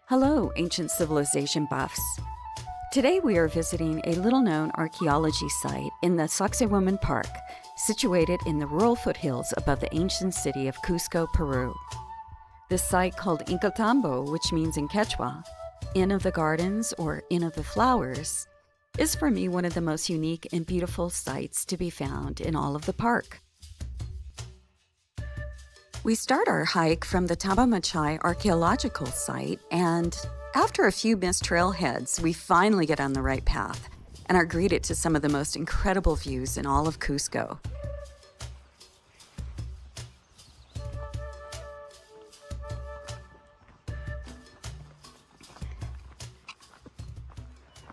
Hello, ancient civilization buffs. Today we are visiting a little-known archaeology site in the Sacsayhuaman Park, situated in the rural foothills above the ancient city of Cusco, Peru. This site, called Inkilltambo, which means in Quechua, Inn of the Gardens or Inn of the Flowers, is for me one of the most unique and beautiful sites to be found in all of the park. We start our hike from the Tabamatchai archaeological site, and after a few missed trailheads, we finally get on the right path and are greeted to some of the most incredible views in all of Cusco.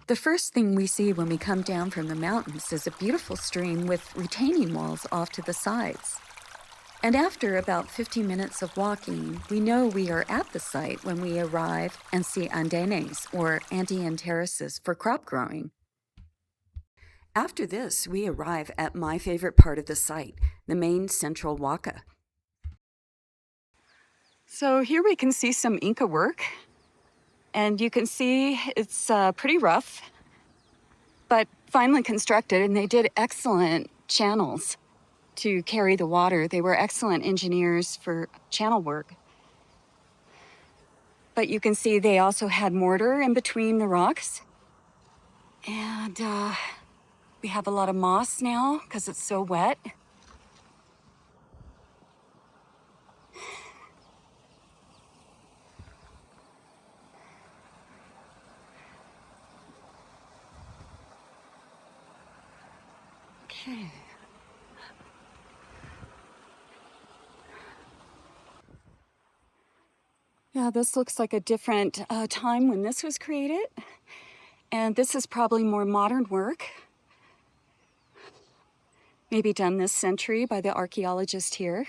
The first thing we see when we come down from the mountains is a beautiful stream with retaining walls off to the sides. And after about 15 minutes of walking, we know we are at the site when we arrive and see andenes, or Andean terraces, for crop growing. After this, we arrive at my favorite part of the site, the main central Waka. So here we can see some Inca work, and you can see it's pretty rough, but finely constructed, and they did excellent channels to carry the water. They were excellent engineers for channel work. But you can see they also had mortar in between the rocks. And we have a lot of moss now because it's so wet. Okay. Yeah, this looks like a different time when this was created. And this is probably more modern work. Maybe done this century by the archaeologist here.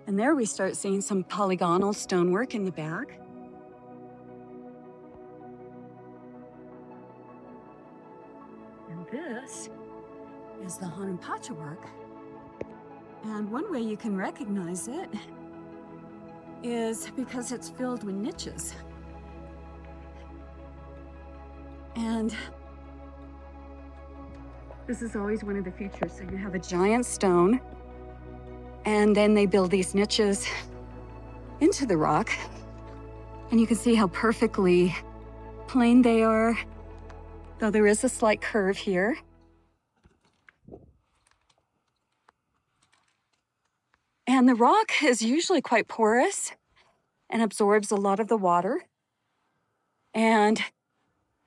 And there we start seeing some polygonal stonework in the back. And this is the Hanan Pacha work. And one way you can recognize it is because it's filled with niches. And this is always one of the features. So you have a giant stone, and then they build these niches into the rock. And you can see how perfectly plain they are, though there is a slight curve here. And the rock is usually quite porous and absorbs a lot of the water. And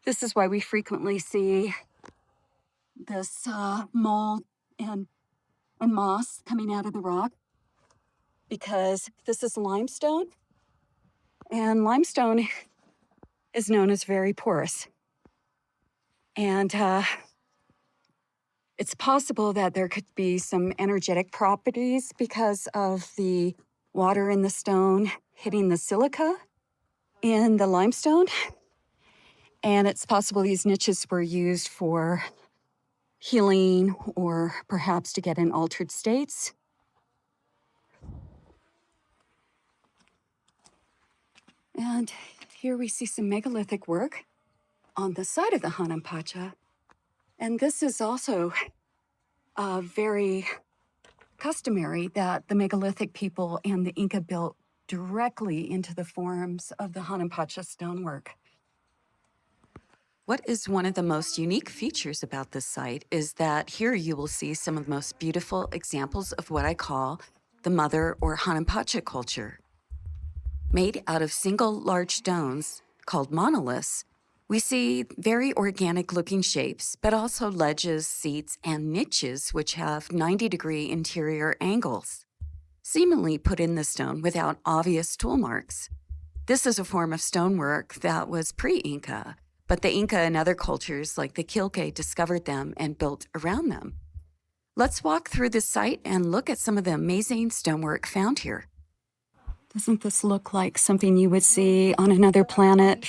this is why we frequently see this mold and moss coming out of the rock, because this is limestone, and limestone is known as very porous. And it's possible that there could be some energetic properties because of the water in the stone hitting the silica in the limestone. And it's possible these niches were used for healing or perhaps to get in altered states. And here we see some megalithic work on the side of the Hanan Pacha. And this is also very customary that the megalithic people and the Inca built directly into the forms of the Hanan Pacha stonework. What is one of the most unique features about this site is that here you will see some of the most beautiful examples of what I call the mother or Hanan Pacha culture. Made out of single large stones called monoliths, we see very organic-looking shapes, but also ledges, seats, and niches which have 90-degree interior angles, seemingly put in the stone without obvious tool marks. This is a form of stonework that was pre-Inca, but the Inca and other cultures like the Killke discovered them and built around them. Let's walk through this site and look at some of the amazing stonework found here. Doesn't this look like something you would see on another planet?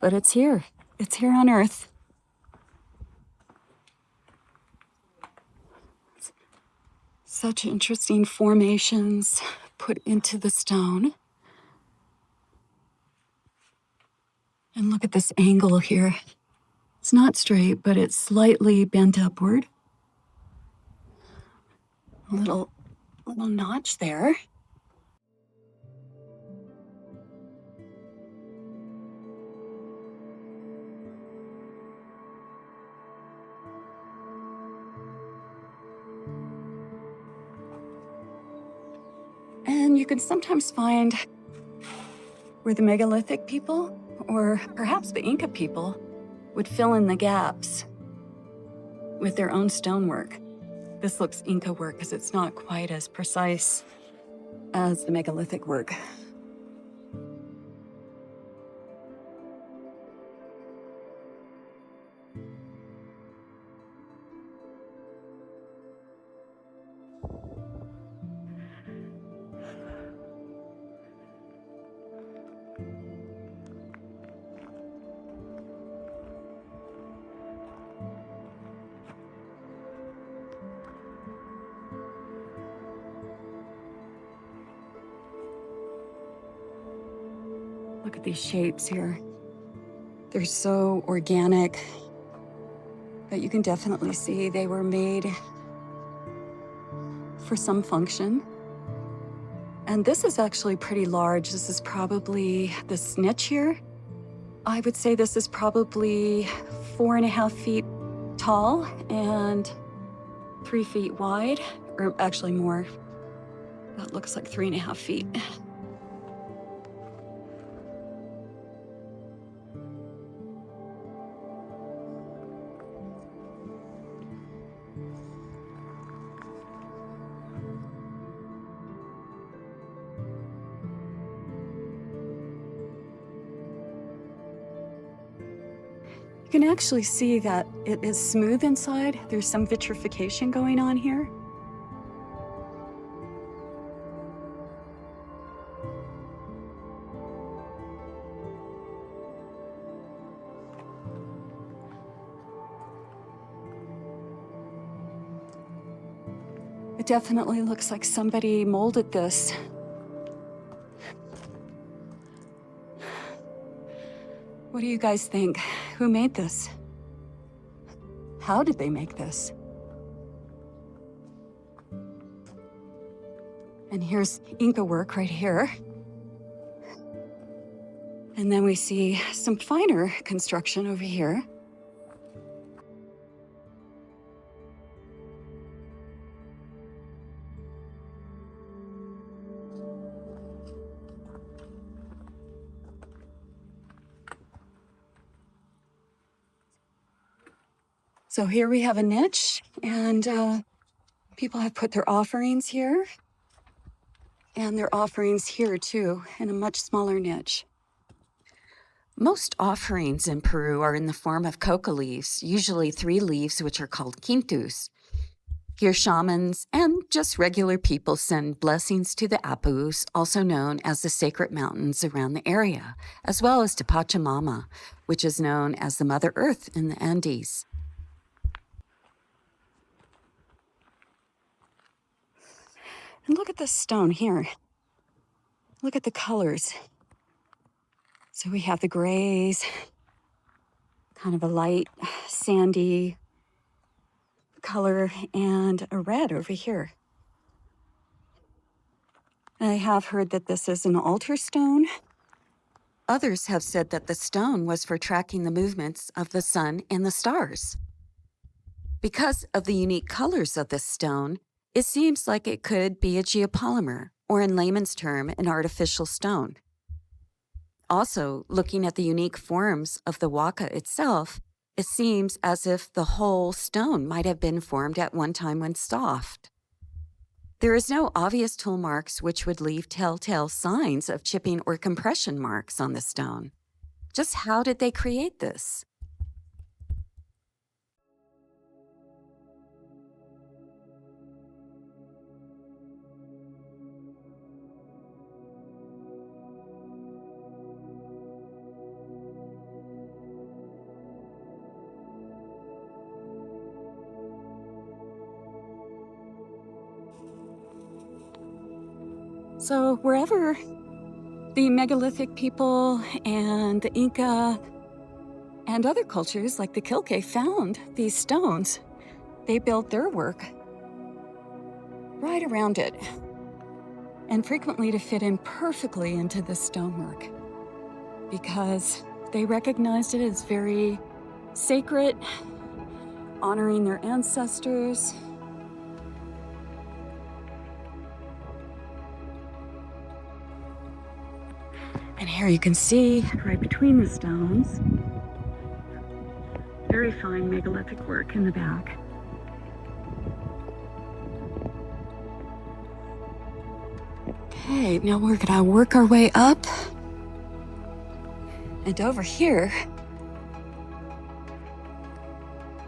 But it's here. It's here on Earth. Such interesting formations put into the stone. And look at this angle here. It's not straight, but it's slightly bent upward. A little notch there. And you can sometimes find where the megalithic people, or perhaps the Inca people, would fill in the gaps with their own stonework. This looks Inca work because it's not quite as precise as the megalithic work. Look at these shapes here. They're so organic, but you can definitely see they were made for some function. And this is actually pretty large. This is probably the snitch here. I would say this is probably 4.5 feet tall and 3 feet wide, or actually more. That looks like 3.5 feet. You can actually see that it is smooth inside. There's some vitrification going on here. It definitely looks like somebody molded this. What do you guys think? Who made this? How did they make this? And here's Inca work right here. And then we see some finer construction over here. So here we have a niche, and people have put their offerings here, and their offerings here too, in a much smaller niche. Most offerings in Peru are in the form of coca leaves, usually 3 leaves, which are called quintus. Here, shamans and just regular people send blessings to the Apus, also known as the sacred mountains around the area, as well as to Pachamama, which is known as the Mother Earth in the Andes. And look at this stone here. Look at the colors. So we have the grays, kind of a light, sandy color, and a red over here. I have heard that this is an altar stone. Others have said that the stone was for tracking the movements of the sun and the stars. Because of the unique colors of this stone, it seems like it could be a geopolymer, or in layman's term, an artificial stone. Also, looking at the unique forms of the Waka itself, it seems as if the whole stone might have been formed at one time when soft. There is no obvious tool marks which would leave telltale signs of chipping or compression marks on the stone. Just how did they create this? So wherever the megalithic people and the Inca and other cultures like the Killke found these stones, they built their work right around it, and frequently to fit in perfectly into the stonework, because they recognized it as very sacred, honoring their ancestors. And here you can see, right between the stones, very fine megalithic work in the back. Okay, now we're gonna work our way up. And over here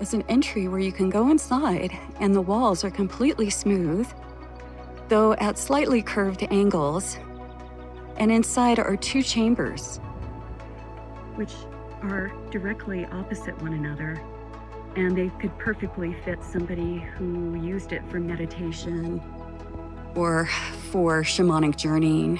is an entry where you can go inside, and the walls are completely smooth, though at slightly curved angles. And inside are two chambers, which are directly opposite one another. And they could perfectly fit somebody who used it for meditation or for shamanic journeying.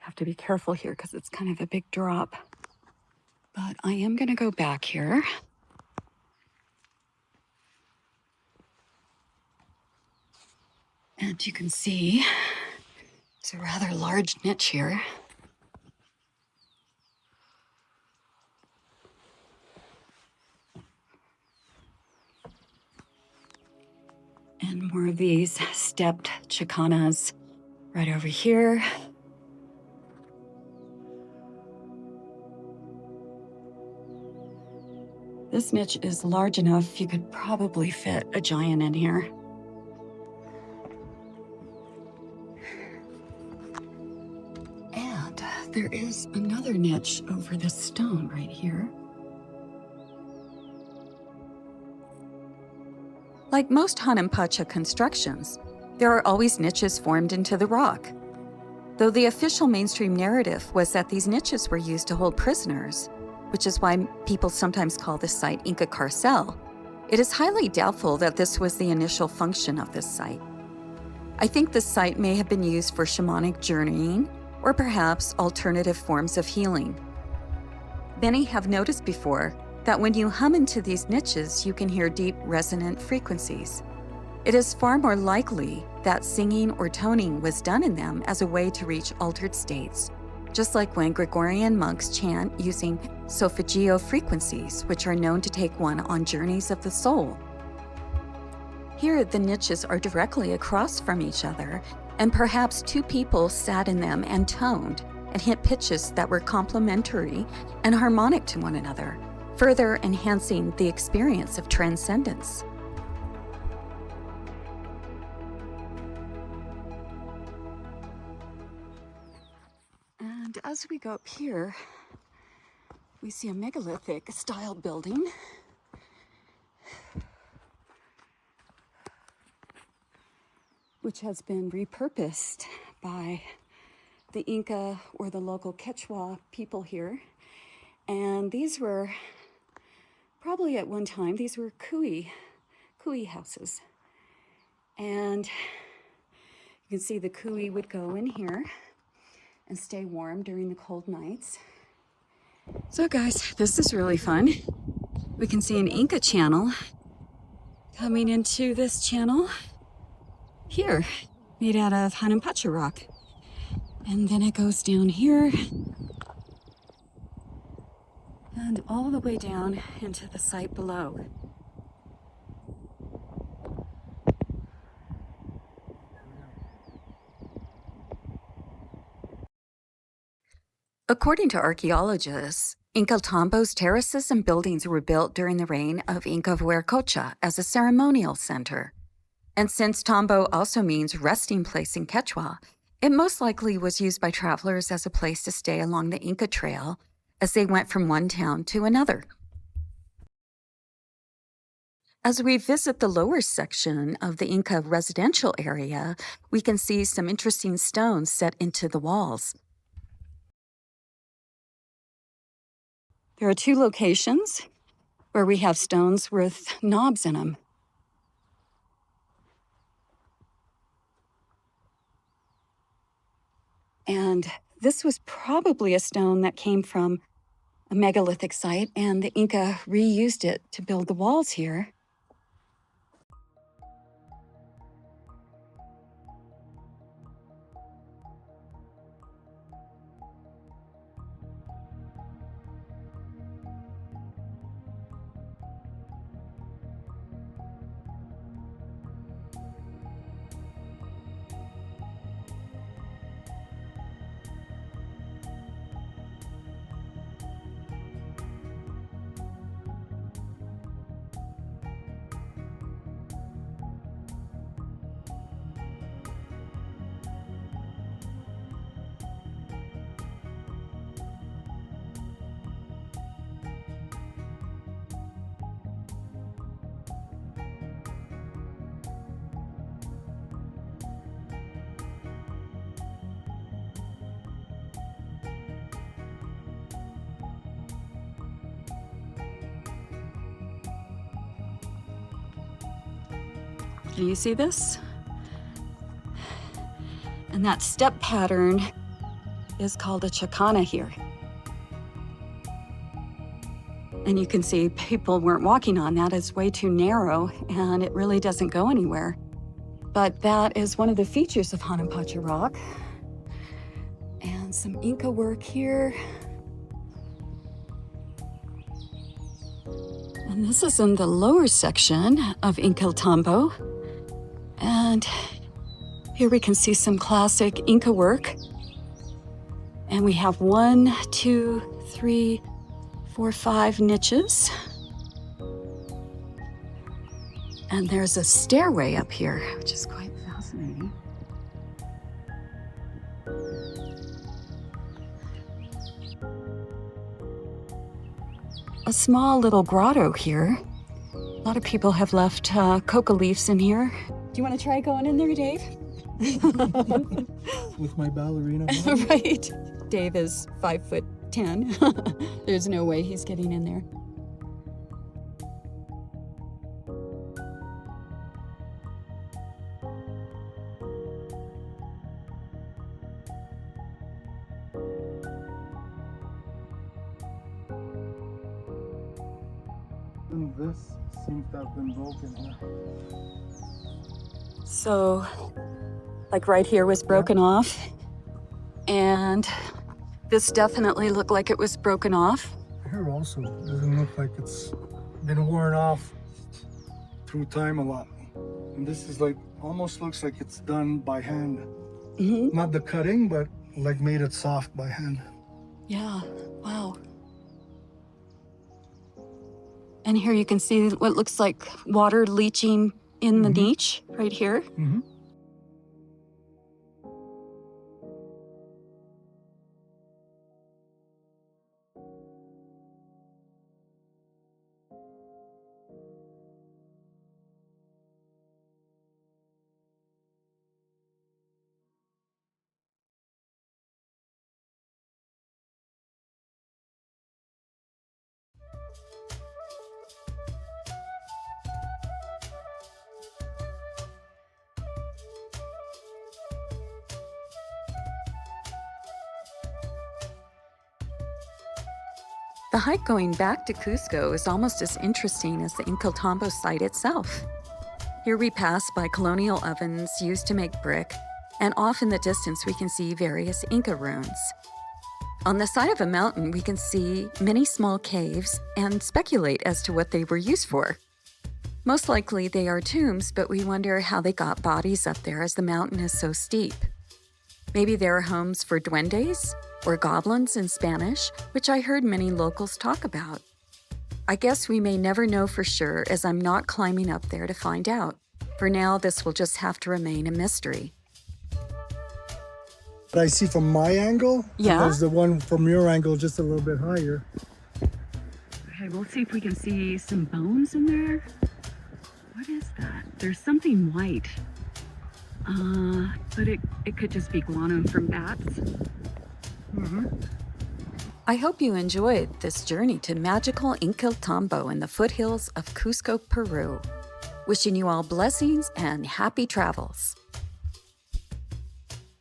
Have to be careful here because it's kind of a big drop. But I am going to go back here. And you can see it's a rather large niche here. And more of these stepped chicanas right over here. This niche is large enough, you could probably fit a giant in here. And there is another niche over this stone right here. Like most Hanan Pacha constructions, there are always niches formed into the rock. Though the official mainstream narrative was that these niches were used to hold prisoners, which is why people sometimes call this site Inca Carcel, it is highly doubtful that this was the initial function of this site. I think this site may have been used for shamanic journeying or perhaps alternative forms of healing. Many have noticed before that when you hum into these niches, you can hear deep resonant frequencies. It is far more likely that singing or toning was done in them as a way to reach altered states, just like when Gregorian monks chant using solfeggio frequencies, which are known to take one on journeys of the soul. Here, the niches are directly across from each other, and perhaps two people sat in them and toned and hit pitches that were complementary and harmonic to one another, further enhancing the experience of transcendence. And as we go up here, we see a megalithic style building. Which has been repurposed by the Inca or the local Quechua people here. And these were probably at one time, these were kui houses. And you can see the kui would go in here and stay warm during the cold nights. So guys, this is really fun. We can see an Inca channel coming into this channel. here, made out of Hanan Pacha rock. And then it goes down here and all the way down into the site below. According to archaeologists, Inkilltambo's terraces and buildings were built during the reign of Inca Huarcocha as a ceremonial center. And since Tambo also means resting place in Quechua, it most likely was used by travelers as a place to stay along the Inca Trail as they went from one town to another. As we visit the lower section of the Inca residential area, we can see some interesting stones set into the walls. There are two locations where we have stones with knobs in them. And this was probably a stone that came from a megalithic site, and the Inca reused it to build the walls here. Can you see this? And that step pattern is called a chacana here. And you can see people weren't walking on that. It's way too narrow and it really doesn't go anywhere. But that is one of the features of Hanan Pacha rock. And some Inca work here. And this is in the lower section of Inkilltambo. And here we can see some classic Inca work. And we have 1, 2, 3, 4, 5 niches. And there's a stairway up here, which is quite fascinating. A small little grotto here. A lot of people have left coca leaves in here. Do you want to try going in there, Dave? With my ballerina. Right. Dave is 5'10". There's no way he's getting in there. And this seems to have been broken here. So, like right here was broken off. And this definitely looked like it was broken off. Here also doesn't look like it's been worn off through time a lot. And this is like, almost looks like it's done by hand. Mm-hmm. Not the cutting, but like made it soft by hand. Yeah, wow. And here you can see what looks like water leaching in the niche right here. Mm-hmm. The hike going back to Cusco is almost as interesting as the Inkilltambo site itself. Here we pass by colonial ovens used to make brick, and off in the distance we can see various Inca ruins. On the side of a mountain, we can see many small caves and speculate as to what they were used for. Most likely they are tombs, but we wonder how they got bodies up there as the mountain is so steep. Maybe they are homes for duendes, or goblins in Spanish, which I heard many locals talk about. I guess we may never know for sure, as I'm not climbing up there to find out. For now, this will just have to remain a mystery. But I see from my angle, Yeah? and there's the one from your angle just a little bit higher. Okay, we'll see if we can see some bones in there. What is that? There's something white. But it could just be guano from bats. I hope you enjoyed this journey to magical Inkilltambo in the foothills of Cusco, Peru. Wishing you all blessings and happy travels.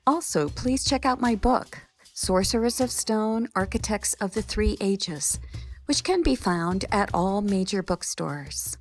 Also, please check out my book, Sorcerers of Stone, Architects of the Three Ages, which can be found at all major bookstores.